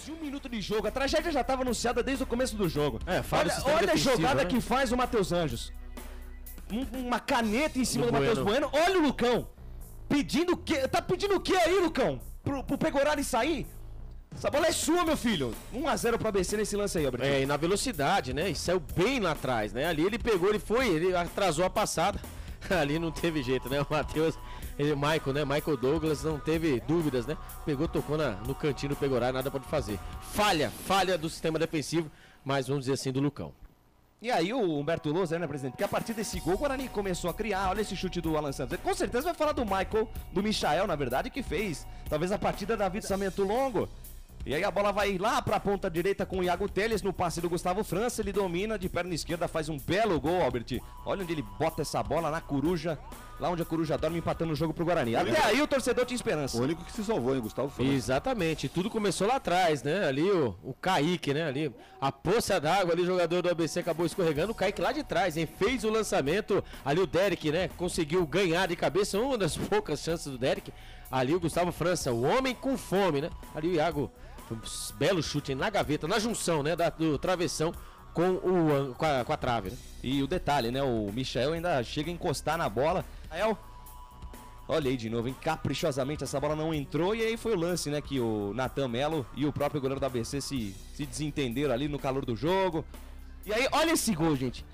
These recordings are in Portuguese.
de 1 minuto de jogo. A tragédia já estava anunciada desde o começo do jogo. Olha a jogada, né, que faz o Matheus Anjos. Uma caneta em cima do Matheus Bueno. Olha o Lucão. Pedindo o quê? Tá pedindo o quê aí, Lucão? Pro Pegorari sair? Essa bola é sua, meu filho. 1-0 pro ABC nesse lance aí, Alberto. E na velocidade, né? E saiu bem lá atrás, né? Ali ele pegou, ele atrasou a passada. Ali não teve jeito, né? O Matheus, Michael, né? Michael Douglas não teve dúvidas, né? Pegou, tocou no cantinho do Pegorari, nada pode fazer. Falha do sistema defensivo, mas vamos dizer assim, do Lucão. E aí o Humberto Lousa, né, presidente? Porque a partir desse gol, o Guarani começou a criar. Olha esse chute do Alan Santos. Ele com certeza vai falar do Michael, do Michael, na verdade, que fez talvez a partida da vida lançamento longo. E aí a bola vai lá pra ponta direita com o Iago Teles no passe do Gustavo França. Ele domina de perna esquerda, faz um belo gol, Albert. Olha onde ele bota essa bola na Coruja. Lá onde a Coruja dorme, empatando o jogo pro Guarani. Até aí o torcedor tinha esperança. O único que se salvou, hein, Gustavo França. Exatamente, tudo começou lá atrás, né? Ali o Kaique, né? Ali a poça d'água, ali o jogador do ABC acabou escorregando. O Kaique lá de trás, hein? Fez o lançamento. Ali o Derek, né? Conseguiu ganhar de cabeça, uma das poucas chances do Derek. Ali o Gustavo França, o homem com fome, né? Ali o Iago, um belo chute na gaveta, na junção, né? Do travessão com a trave, né? E o detalhe, né? O Michael ainda chega a encostar na bola. Olha aí de novo, hein? Caprichosamente essa bola não entrou. E aí foi o lance, né? Que o Natan Melo e o próprio goleiro do ABC se desentenderam ali no calor do jogo. E aí, olha esse gol, gente.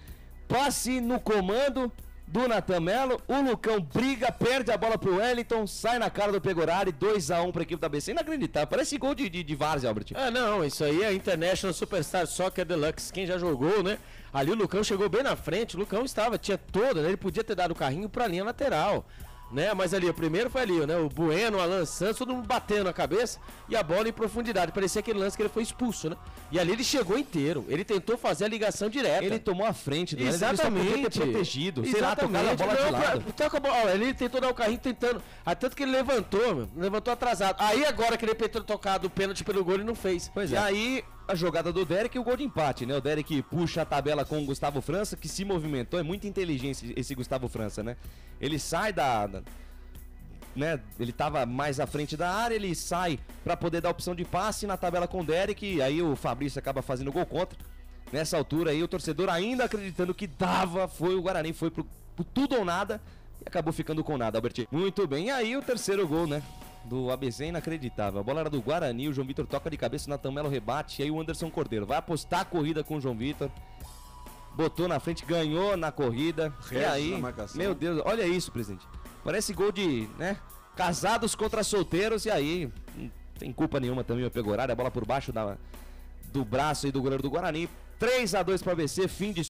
Passe no comando do Natan Melo. O Lucão briga, perde a bola pro Wellington, sai na cara do Pegorari. 2-1 pra equipe do ABC. Inacreditável. Parece gol de várzea, Albert. Não, isso aí é International Superstar Soccer Deluxe. Quem já jogou, né? Ali o Lucão chegou bem na frente. O Lucão tinha toda, né? Ele podia ter dado o carrinho pra linha lateral, né? Mas ali, o primeiro foi ali, né? O Bueno, o Alan Santos, todo mundo batendo a cabeça e a bola em profundidade. Parecia aquele lance que ele foi expulso, né? E ali ele chegou inteiro. Ele tentou fazer a ligação direta. Ele tomou a frente, né? Exatamente. Ele só podia ter protegido. Sei lá, Exatamente. tocar a bola de lado. Ele tentou dar o carrinho tentando. Tanto que ele levantou atrasado. Aí agora que ele tentou tocar do pênalti pelo gol, ele não fez. Pois é. E aí a jogada do Derek e o gol de empate, né? O Derek puxa a tabela com o Gustavo França, que se movimentou. É muito inteligente esse Gustavo França, né? Ele sai né? Ele tava mais à frente da área, ele sai pra poder dar opção de passe na tabela com o Derek, e aí o Fabrício acaba fazendo gol contra. Nessa altura aí o torcedor ainda acreditando que o Guarani foi pro tudo ou nada e acabou ficando com nada, Albert. Muito bem, e aí o terceiro gol, né? Do ABC, inacreditável. A bola era do Guarani, o João Vitor toca de cabeça, o Natan Melo rebate, e aí o Anderson Cordeiro vai apostar a corrida com o João Vitor. Botou na frente, ganhou na corrida. E aí, meu Deus, olha isso, presidente. Parece gol de, né, casados contra solteiros. E aí, não tem culpa nenhuma também o Pegorari. A bola por baixo do braço aí do goleiro do Guarani. 3-2 para o ABC, fim de